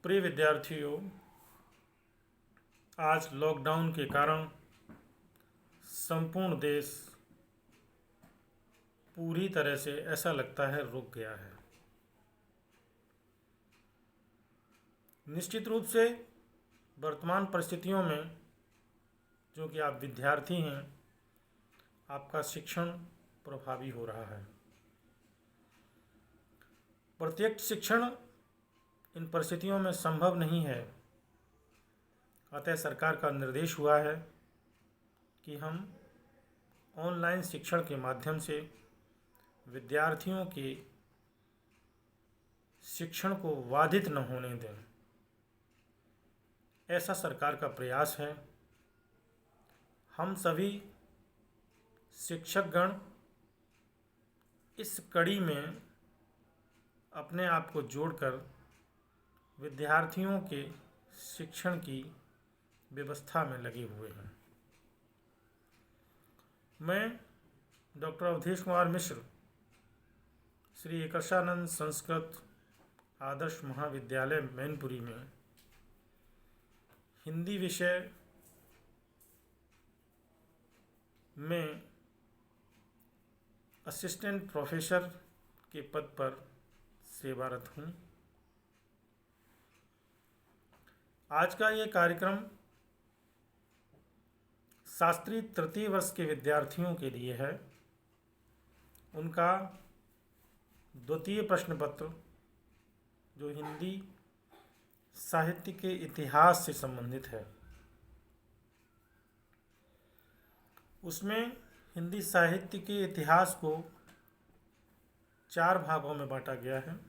प्रिय विद्यार्थियों, आज लॉकडाउन के कारण संपूर्ण देश पूरी तरह से ऐसा लगता है रुक गया है। निश्चित रूप से वर्तमान परिस्थितियों में जो कि आप विद्यार्थी हैं, आपका शिक्षण प्रभावी हो रहा है। प्रत्यक्ष शिक्षण इन परिस्थितियों में संभव नहीं है। अतः सरकार का निर्देश हुआ है कि हम ऑनलाइन शिक्षण के माध्यम से विद्यार्थियों के शिक्षण को बाधित न होने दें। ऐसा सरकार का प्रयास है। हम सभी शिक्षकगण इस कड़ी में अपने आप को जोड़कर विद्यार्थियों के शिक्षण की व्यवस्था में लगे हुए हैं। मैं डॉक्टर अवधेश कुमार मिश्र, श्री एकर्षानंद संस्कृत आदर्श महाविद्यालय मैनपुरी में हिंदी विषय में असिस्टेंट प्रोफेसर के पद पर सेवारत हूँ। आज का ये कार्यक्रम शास्त्री तृतीय वर्ष के विद्यार्थियों के लिए है। उनका द्वितीय प्रश्न पत्र जो हिंदी साहित्य के इतिहास से संबंधित है, उसमें हिंदी साहित्य के इतिहास को 4 भागों में बांटा गया है।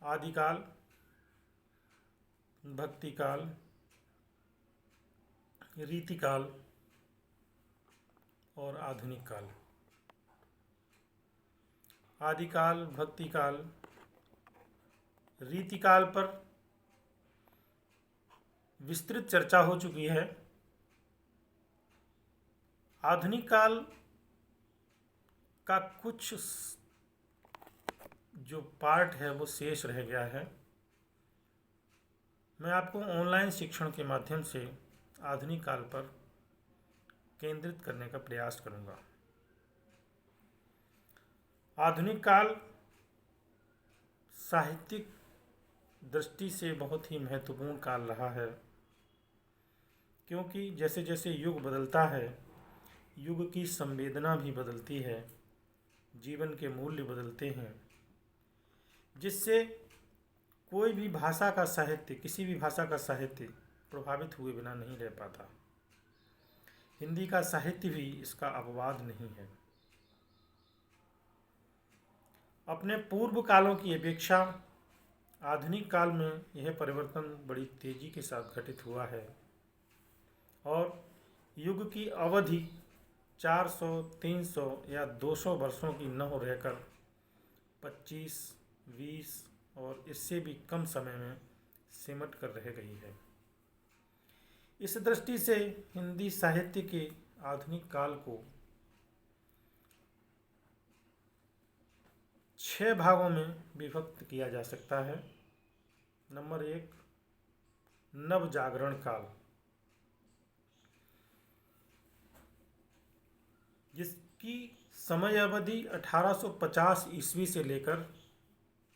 आदिकाल, भक्तिकाल, रीतिकाल और आधुनिक काल। आदिकाल, भक्तिकाल, रीतिकाल पर विस्तृत चर्चा हो चुकी है। आधुनिक काल का कुछ जो पार्ट है वो शेष रह गया है। मैं आपको ऑनलाइन शिक्षण के माध्यम से आधुनिक काल पर केंद्रित करने का प्रयास करूंगा। आधुनिक काल साहित्यिक दृष्टि से बहुत ही महत्वपूर्ण काल रहा है, क्योंकि जैसे जैसे युग बदलता है, युग की संवेदना भी बदलती है, जीवन के मूल्य बदलते हैं, जिससे कोई भी भाषा का साहित्य, किसी भी भाषा का साहित्य प्रभावित हुए बिना नहीं रह पाता। हिंदी का साहित्य भी इसका अपवाद नहीं है। अपने पूर्व कालों की अपेक्षा आधुनिक काल में यह परिवर्तन बड़ी तेजी के साथ घटित हुआ है और युग की अवधि 400, 300 या 200 वर्षों की न हो रहकर 25, 20 और इससे भी कम समय में सिमट कर रह गई है। इस दृष्टि से हिंदी साहित्य के आधुनिक काल को 6 भागों में विभक्त किया जा सकता है। नंबर 1, नव जागरण काल, जिसकी समय अवधि 1850 ईस्वी से लेकर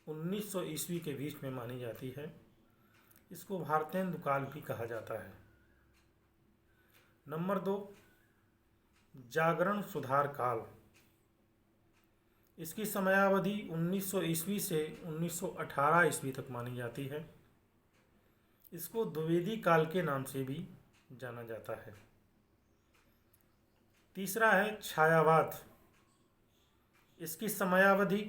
1900 ईस्वी के बीच में मानी जाती है। इसको भारतेंदु काल भी कहा जाता है। नंबर 2, जागरण सुधार काल, इसकी समयावधि 1900 ईस्वी से 1918 ईस्वी तक मानी जाती है। इसको द्विवेदी काल के नाम से भी जाना जाता है। तीसरा है छायावाद, इसकी समयावधि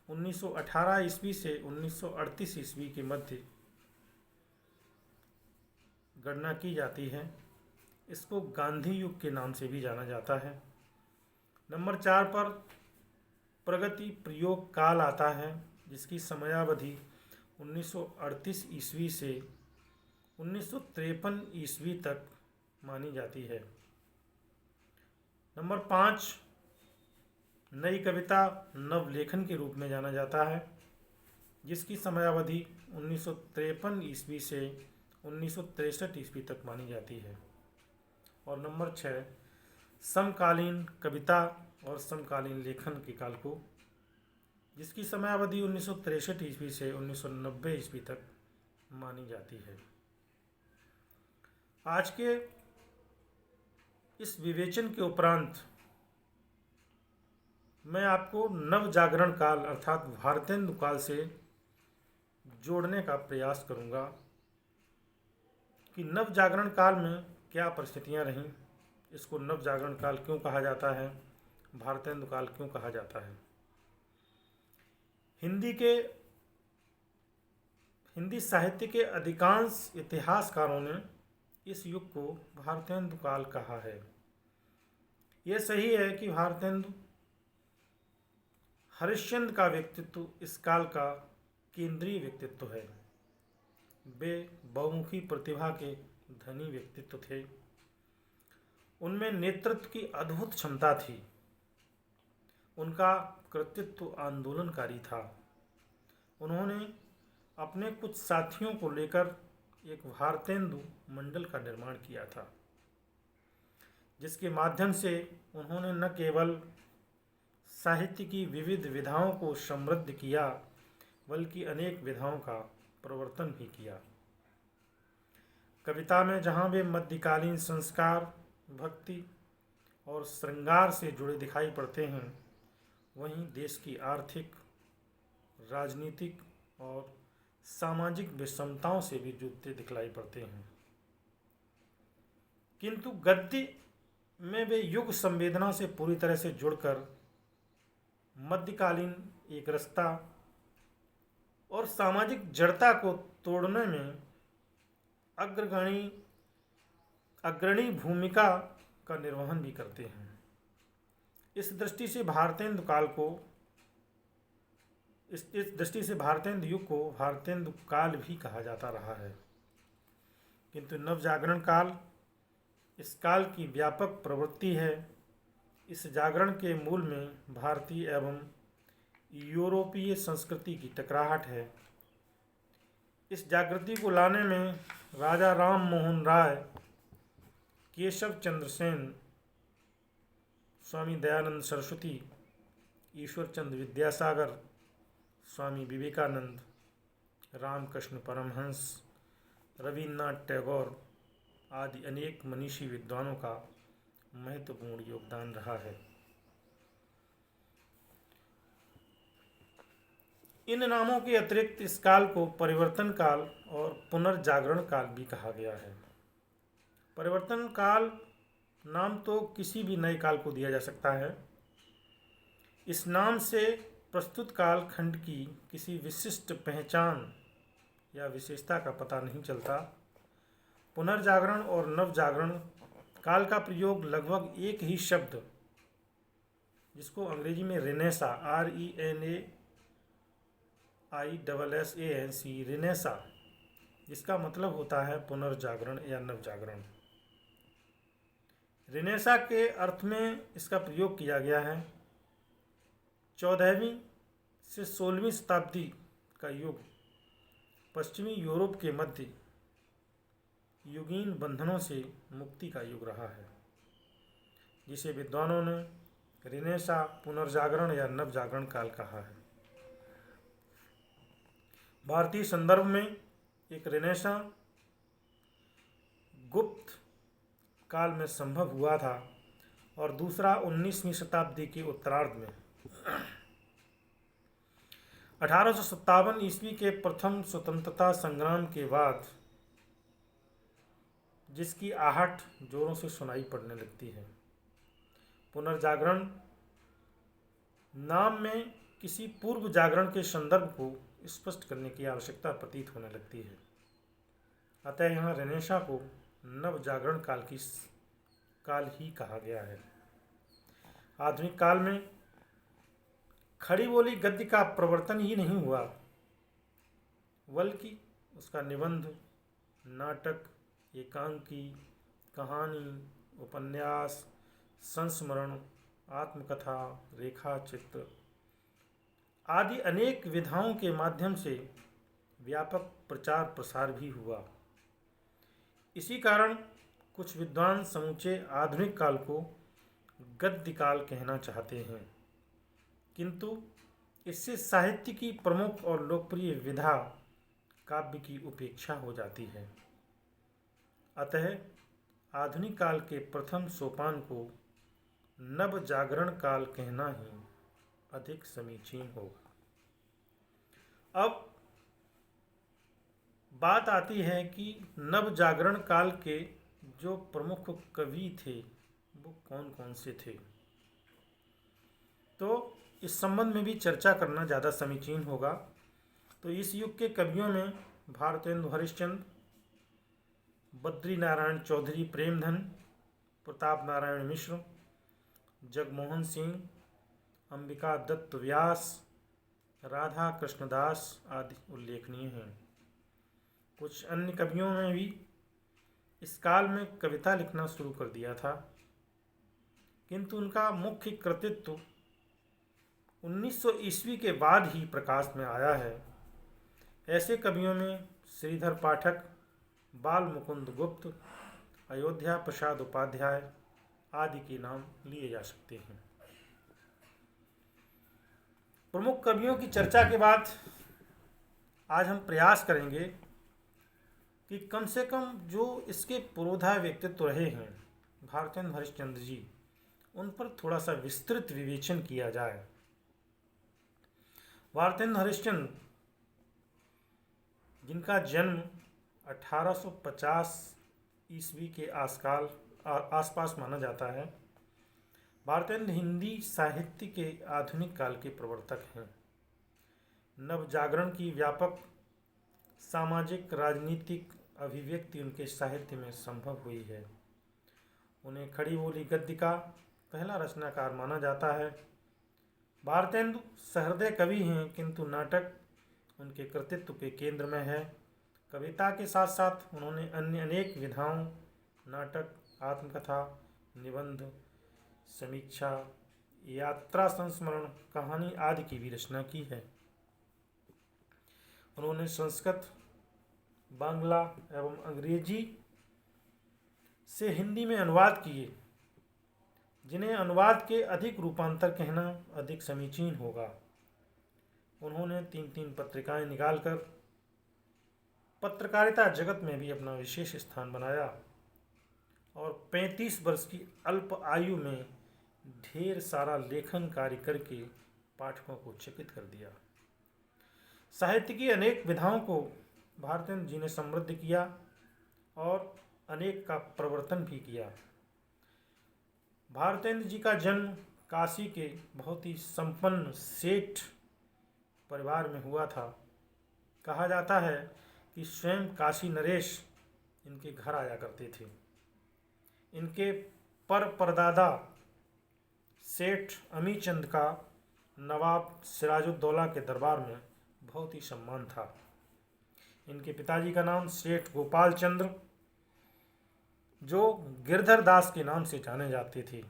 1918 ईस्वी से 1938 ईस्वी के मध्य गणना की जाती है। इसको गांधी युग के नाम से भी जाना जाता है। नंबर 4 पर प्रगति प्रयोग काल आता है, जिसकी समयावधि 1938 ईस्वी से 1953 ईस्वी तक मानी जाती है। नंबर 5, नई कविता नवलेखन के रूप में जाना जाता है। जिसकी समयावधि 1953 ईस्वी से 1963 ईस्वी तक मानी जाती है। और नंबर 6, समकालीन कविता और समकालीन लेखन के काल को, जिसकी समयावधि 1963 ईस्वी से 1990 ईस्वी तक मानी जाती है। आज के इस विवेचन के उपरांत मैं आपको नव जागरण काल अर्थात भारतेंदु काल से जोड़ने का प्रयास करूंगा कि नव जागरण काल में क्या परिस्थितियां रहीं, इसको नव जागरण काल क्यों कहा जाता है, भारतेंदु काल क्यों कहा जाता है। हिंदी साहित्य के अधिकांश इतिहासकारों ने इस युग को भारतेंदु काल कहा है। यह सही है कि भारतेंदु हरिश्चंद्र का व्यक्तित्व इस काल का केंद्रीय व्यक्तित्व है। वे बहुमुखी प्रतिभा के धनी व्यक्तित्व थे। उनमें नेतृत्व की अद्भुत क्षमता थी। उनका कृतित्व आंदोलनकारी था। उन्होंने अपने कुछ साथियों को लेकर एक भारतेंदु मंडल का निर्माण किया था, जिसके माध्यम से उन्होंने न केवल साहित्य की विविध विधाओं को समृद्ध किया, बल्कि अनेक विधाओं का प्रवर्तन भी किया। कविता में जहाँ वे मध्यकालीन संस्कार, भक्ति और श्रृंगार से जुड़े दिखाई पड़ते हैं, वहीं देश की आर्थिक, राजनीतिक और सामाजिक विषमताओं से भी जूझते दिखलाई पड़ते हैं। किंतु गद्य में वे युग संवेदना से पूरी तरह से जुड़कर मध्यकालीन एक रस्ता और सामाजिक जड़ता को तोड़ने में अग्रणी भूमिका का निर्वहन भी करते हैं। इस दृष्टि से भारतेंदु युग को भारतेंदु काल भी कहा जाता रहा है। किंतु नवजागरण काल इस काल की व्यापक प्रवृत्ति है। इस जागरण के मूल में भारतीय एवं यूरोपीय संस्कृति की टकराहट है। इस जागृति को लाने में राजा राम मोहन राय, केशव चंद्र सेन, स्वामी दयानंद सरस्वती, ईश्वर चंद्र विद्यासागर, स्वामी विवेकानंद, रामकृष्ण परमहंस, रविन्द्रनाथ टैगोर आदि अनेक मनीषी विद्वानों का महत्वपूर्ण योगदान रहा है। इन नामों के अतिरिक्त इस काल को परिवर्तन काल और पुनर्जागरण काल भी कहा गया है। परिवर्तन काल नाम तो किसी भी नए काल को दिया जा सकता है। इस नाम से प्रस्तुत काल खंड की किसी विशिष्ट पहचान या विशेषता का पता नहीं चलता। पुनर्जागरण और नवजागरण काल का प्रयोग लगभग एक ही शब्द, जिसको अंग्रेजी में रिनेसा, RENAISSANC, रिनेसा, जिसका मतलब होता है पुनर्जागरण या नवजागरण। रिनेसा के अर्थ में इसका प्रयोग किया गया है। 14वीं से 16वीं शताब्दी का युग पश्चिमी यूरोप के मध्य युगीन बंधनों से मुक्ति का युग रहा है, जिसे विद्वानों ने रिनेसा, पुनर्जागरण या नवजागरण काल कहा है। भारतीय संदर्भ में एक रिनेसा गुप्त काल में संभव हुआ था और दूसरा 19वीं शताब्दी के उत्तरार्ध में। 1857 ईस्वी के प्रथम स्वतंत्रता संग्राम के बाद जिसकी आहट जोरों से सुनाई पड़ने लगती है। पुनर्जागरण नाम में किसी पूर्व जागरण के संदर्भ को स्पष्ट करने की आवश्यकता प्रतीत होने लगती है। अतः यहाँ रेनेसा को नव जागरण काल ही कहा गया है। आधुनिक काल में खड़ी बोली गद्य का प्रवर्तन ही नहीं हुआ, बल्कि उसका निबंध, नाटक, एकांकी, कहानी, उपन्यास, संस्मरण, आत्मकथा, रेखा चित्र आदि अनेक विधाओं के माध्यम से व्यापक प्रचार प्रसार भी हुआ। इसी कारण कुछ विद्वान समूचे आधुनिक काल को गद्य काल कहना चाहते हैं, किंतु इससे साहित्य की प्रमुख और लोकप्रिय विधा काव्य की उपेक्षा हो जाती है। अतः आधुनिक काल के प्रथम सोपान को नव जागरण काल कहना ही अधिक समीचीन होगा। अब बात आती है कि नव जागरण काल के जो प्रमुख कवि थे वो कौन कौन से थे। तो इस संबंध में भी चर्चा करना ज़्यादा समीचीन होगा। तो इस युग के कवियों में भारतेंदु हरिश्चंद्र, बद्री नारायण चौधरी प्रेमधन, प्रताप नारायण मिश्र, जगमोहन सिंह, अंबिका दत्त व्यास, राधा कृष्णदास आदि उल्लेखनीय हैं। कुछ अन्य कवियों में भी इस काल में कविता लिखना शुरू कर दिया था, किंतु उनका मुख्य कृतित्व 1900 ईस्वी के बाद ही प्रकाश में आया है। ऐसे कवियों में श्रीधर पाठक, बाल मुकुंद गुप्त, अयोध्या प्रसाद उपाध्याय आदि के नाम लिए जा सकते हैं। प्रमुख कवियों की चर्चा के बाद आज हम प्रयास करेंगे कि कम से कम जो इसके पुरोधा व्यक्तित्व रहे हैं भारतेंदु हरिश्चंद्र जी, उन पर थोड़ा सा विस्तृत विवेचन किया जाए। भारतेंदु हरिश्चंद्र, जिनका जन्म 1850 ईस्वी के आसपास माना जाता है, भारतेंदु हिंदी साहित्य के आधुनिक काल के प्रवर्तक हैं। नव जागरण की व्यापक सामाजिक राजनीतिक अभिव्यक्ति उनके साहित्य में संभव हुई है। उन्हें खड़ी बोली गद्य का पहला रचनाकार माना जाता है। भारतेंदु सहृदय कवि हैं, किंतु नाटक उनके कृतित्व के केंद्र में है। कविता के साथ साथ उन्होंने अन्य अनेक विधाओं, नाटक, आत्मकथा, निबंध, समीक्षा, यात्रा संस्मरण, कहानी आदि की भी रचना की है। उन्होंने संस्कृत, बांग्ला एवं अंग्रेजी से हिंदी में अनुवाद किए, जिन्हें अनुवाद के अधिक रूपांतर कहना अधिक समीचीन होगा। उन्होंने 3 पत्रिकाएं निकालकर पत्रकारिता जगत में भी अपना विशेष स्थान बनाया और 35 वर्ष की अल्प आयु में ढेर सारा लेखन कार्य करके पाठकों को चकित कर दिया। साहित्य की अनेक विधाओं को भारतेंदु जी ने समृद्ध किया और अनेक का प्रवर्तन भी किया। भारतेंदु जी का जन्म काशी के बहुत ही संपन्न सेठ परिवार में हुआ था। कहा जाता है कि स्वयं काशी नरेश इनके घर आया करते थे। इनके परदादा सेठ अमीचंद का नवाब सिराजुद्दौला के दरबार में बहुत ही सम्मान था। इनके पिताजी का नाम सेठ गोपाल चंद्र, जो गिरधर दास के नाम से जाने जाते थे।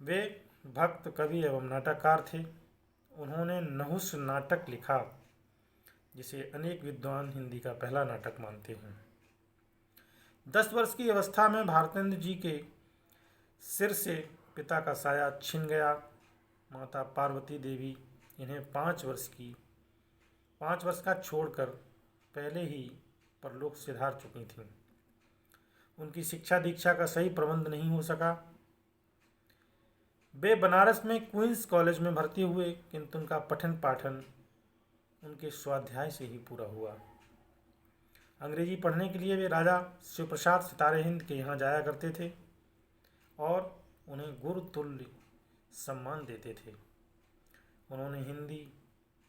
वे भक्त, कवि एवं नाटककार थे। उन्होंने नहुस नाटक लिखा, जिसे अनेक विद्वान हिंदी का पहला नाटक मानते हैं। 10 वर्ष की अवस्था में भारतेंदु जी के सिर से पिता का साया छिन गया। माता पार्वती देवी इन्हें 5 वर्ष का छोड़कर पहले ही परलोक सिधार चुकी थीं। उनकी शिक्षा दीक्षा का सही प्रबंध नहीं हो सका। वे बनारस में क्वींस कॉलेज में भर्ती हुए, किंतु उनका पठन पाठन उनके स्वाध्याय से ही पूरा हुआ। अंग्रेजी पढ़ने के लिए वे राजा शिवप्रसाद सितारे हिंद के यहाँ जाया करते थे और उन्हें गुरु तुल्य सम्मान देते थे। उन्होंने हिंदी,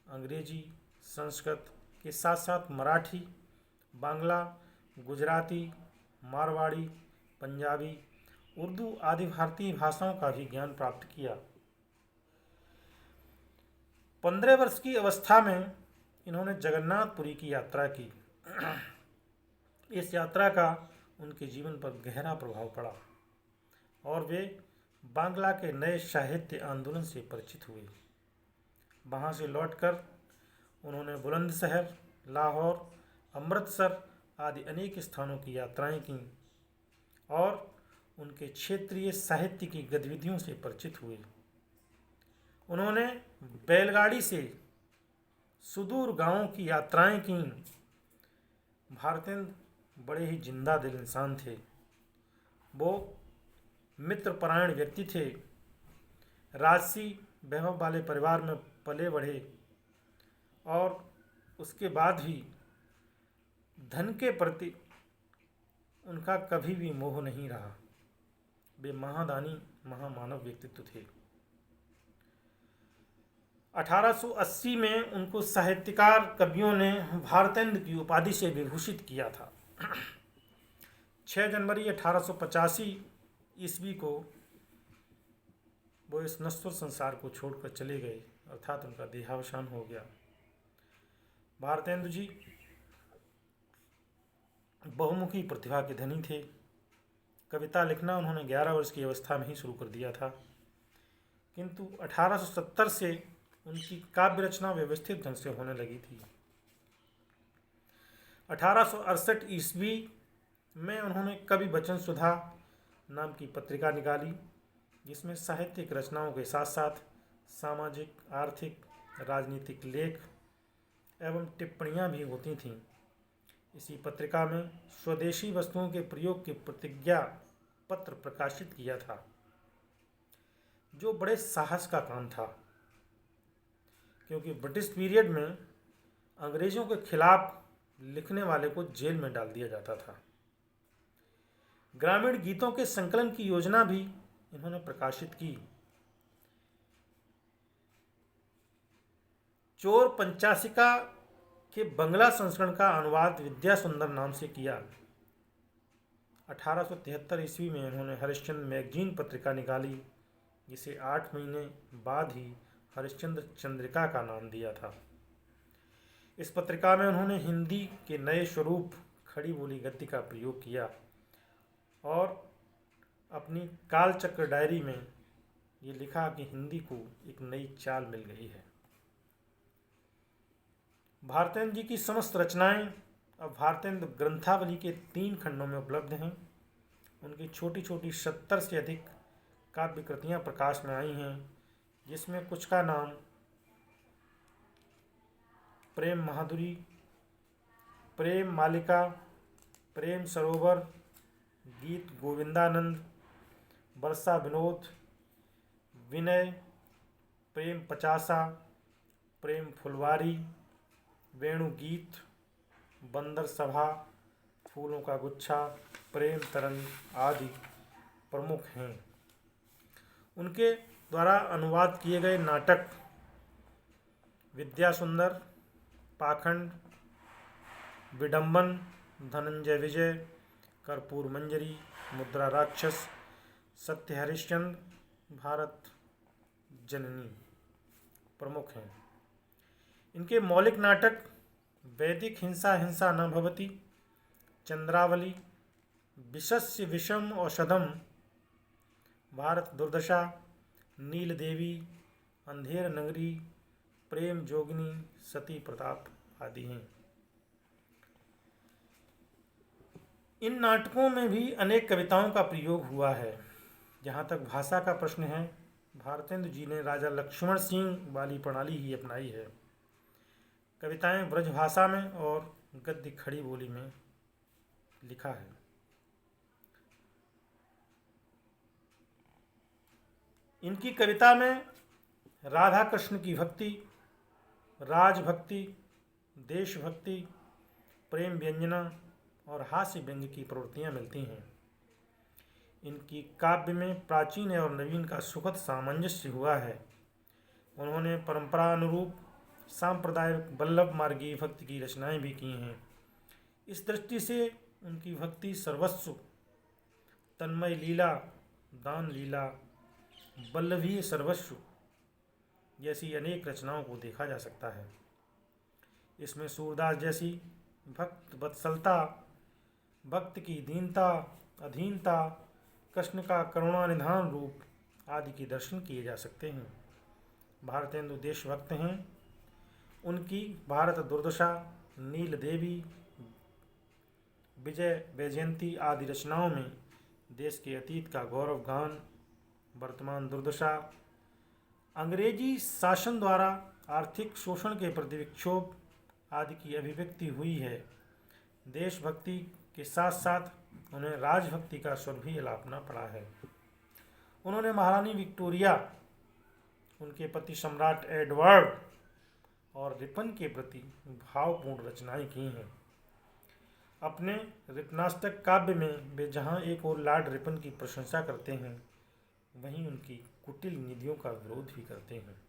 अंग्रेजी, संस्कृत के साथ साथ मराठी, बांग्ला, गुजराती, मारवाड़ी, पंजाबी, उर्दू आदि भारतीय भाषाओं का भी ज्ञान प्राप्त किया। 15 वर्ष की अवस्था में इन्होंने जगन्नाथपुरी की यात्रा की। इस यात्रा का उनके जीवन पर गहरा प्रभाव पड़ा और वे बांग्ला के नए साहित्य आंदोलन से परिचित हुए। वहाँ से लौटकर उन्होंने बुलंदशहर, लाहौर, अमृतसर आदि अनेक स्थानों की यात्राएं की और उनके क्षेत्रीय साहित्य की गतिविधियों से परिचित हुए। उन्होंने बैलगाड़ी से सुदूर गांवों की यात्राएं की। भारतेंद्र बड़े ही जिंदा दिल इंसान थे। वो मित्रपरायण व्यक्ति थे। राजसी वैभव वाले परिवार में पले बढ़े और उसके बाद भी धन के प्रति उनका कभी भी मोह नहीं रहा। वे महादानी महामानव व्यक्तित्व थे। 1880 में उनको साहित्यकार कवियों ने भारतेंद्र की उपाधि से विभूषित किया था। 6 जनवरी 1885 ईस्वी को वो इस नश्वर संसार को छोड़कर चले गए, अर्थात उनका देहावसान हो गया। भारतेंद्र जी बहुमुखी प्रतिभा के धनी थे। कविता लिखना उन्होंने 11 वर्ष की अवस्था में ही शुरू कर दिया था, किंतु 1870 से उनकी काव्य रचना व्यवस्थित ढंग से होने लगी थी। 1868 ईस्वी में उन्होंने कवि वचन सुधा नाम की पत्रिका निकाली, जिसमें साहित्यिक रचनाओं के साथ साथ सामाजिक, आर्थिक, राजनीतिक लेख एवं टिप्पणियां भी होती थीं। इसी पत्रिका में स्वदेशी वस्तुओं के प्रयोग की प्रतिज्ञा पत्र प्रकाशित किया था, जो बड़े साहस का काम था, क्योंकि ब्रिटिश पीरियड में अंग्रेजों के खिलाफ लिखने वाले को जेल में डाल दिया जाता था। ग्रामीण गीतों के संकलन की योजना भी इन्होंने प्रकाशित की। चोर पंचाशिका के बंगला संस्करण का अनुवाद विद्या सुंदर नाम से किया। 1873 ईस्वी में उन्होंने हरिश्चंद्र मैगजीन पत्रिका निकाली, जिसे 8 महीने बाद ही हरिश्चंद्र चंद्रिका का नाम दिया था। इस पत्रिका में उन्होंने हिंदी के नए स्वरूप खड़ी बोली गद्य का प्रयोग किया और अपनी कालचक्र डायरी में ये लिखा कि हिंदी को एक नई चाल मिल गई है। भारतेंद्र जी की समस्त रचनाएं अब भारतेंद्र ग्रंथावली के 3 खंडों में उपलब्ध हैं। उनकी छोटी छोटी 70 से अधिक काव्य कृतियाँ प्रकाश में आई हैं, जिसमें कुछ का नाम प्रेम माधुरी, प्रेम मालिका, प्रेम सरोवर, गीत गोविंदानंद, वर्षा विनोद, विनय, प्रेम पचासा, प्रेम फुलवारी, वेणु गीत, बंदर सभा, फूलों का गुच्छा, प्रेम तरंग आदि प्रमुख हैं। उनके द्वारा अनुवाद किए गए नाटक विद्या सुंदर, पाखंड, विडंबन, धनंजय विजय, कर्पूर मंजरी, मुद्रा राक्षस, सत्य हरिश्चंद्र, भारत जननी प्रमुख हैं। इनके मौलिक नाटक वैदिक हिंसा हिंसा न भवति, चंद्रावली, विषस्य विषम औषधम, भारत दुर्दशा, नील देवी, अंधेर नगरी, प्रेम जोगिनी, सती प्रताप आदि हैं। इन नाटकों में भी अनेक कविताओं का प्रयोग हुआ है। जहाँ तक भाषा का प्रश्न है, भारतेंद्र जी ने राजा लक्ष्मण सिंह वाली प्रणाली ही अपनाई है। कविताएं ब्रजभाषा में और गद्य खड़ी बोली में लिखा है। इनकी कविता में राधा कृष्ण की भक्ति, राजभक्ति, देशभक्ति, प्रेम व्यंजना और हास्य व्यंग्य की प्रवृत्तियाँ मिलती हैं। इनकी काव्य में प्राचीन और नवीन का सुखद सामंजस्य हुआ है। उन्होंने परंपरा अनुरूप सांप्रदायिक वल्लभ मार्गीय भक्ति की रचनाएं भी की हैं। इस दृष्टि से उनकी भक्ति सर्वस्व, तन्मय लीला, दान लीला, वल्लभीय सर्वस्व जैसी अनेक रचनाओं को देखा जा सकता है। इसमें सूरदास जैसी भक्त वत्सलता, भक्त की दीनता, अधीनता, कृष्ण का करुणा निधान रूप आदि के दर्शन किए जा सकते हैं। भारतेंदु देशभक्त हैं। उनकी भारत दुर्दशा, नील देवी, विजय वैजयंती आदि रचनाओं में देश के अतीत का गौरव गान, वर्तमान दुर्दशा, अंग्रेजी शासन द्वारा आर्थिक शोषण के प्रति विक्षोभ आदि की अभिव्यक्ति हुई है। देशभक्ति के साथ साथ उन्हें राजभक्ति का स्वर भी अलापना पड़ा है। उन्होंने महारानी विक्टोरिया, उनके पति सम्राट एडवर्ड और रिपन के प्रति भावपूर्ण रचनाएं की हैं। अपने रिपनाष्टक काव्य में वे जहाँ एक और लॉर्ड रिपन की प्रशंसा करते हैं, वहीं उनकी कुटिल निधियों का विरोध भी करते हैं।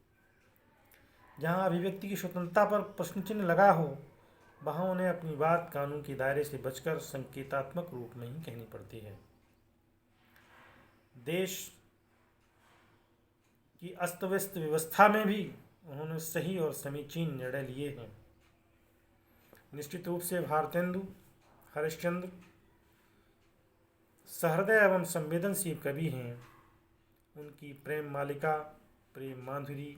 जहाँ अभिव्यक्ति की स्वतंत्रता पर प्रश्न चिन्ह लगा हो, वहाँ उन्हें अपनी बात कानून के दायरे से बचकर संकेतात्मक रूप में ही कहनी पड़ती है। देश की अस्त व्यस्त व्यवस्था में भी उन्होंने सही और समीचीन निर्णय लिए हैं। निश्चित रूप से भारतेंदु हरिश्चंद्र सहृदय एवं संवेदनशील कवि हैं। उनकी प्रेम मालिका, प्रेम माधुरी,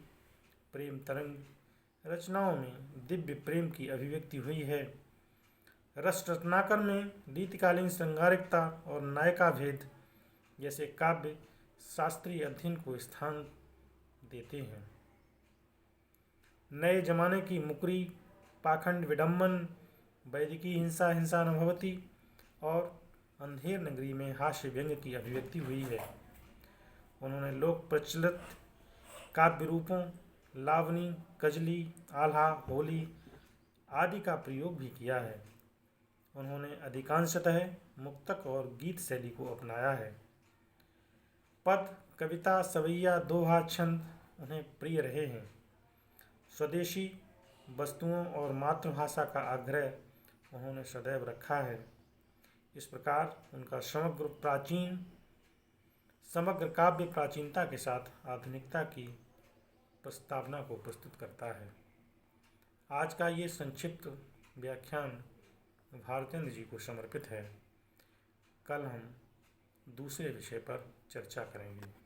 प्रेम तरंग रचनाओं में दिव्य प्रेम की अभिव्यक्ति हुई है। रस रत्नाकर में रीतिकालीन श्रृंगारिकता और नायिका भेद जैसे काव्य शास्त्रीय अध्ययन को स्थान देते हैं। नए जमाने की मुकरी, पाखंड, विडम्बन, वैदिकी हिंसा, हिंसा न भवति और अंधेर नगरी में हास्य व्यंग्य की अभिव्यक्ति हुई है। उन्होंने लोक प्रचलित काव्य रूपों लावनी, कजली, आल्हा, होली आदि का प्रयोग भी किया है। उन्होंने अधिकांशतः मुक्तक और गीत शैली को अपनाया है। पद, कविता, सवैया, दोहा, छंद उन्हें प्रिय रहे हैं। स्वदेशी वस्तुओं और मातृभाषा का आग्रह उन्होंने सदैव रखा है। इस प्रकार उनका समग्र काव्य प्राचीनता के साथ आधुनिकता की प्रस्तावना को प्रस्तुत करता है। आज का ये संक्षिप्त व्याख्यान भारतेंदु जी को समर्पित है। कल हम दूसरे विषय पर चर्चा करेंगे।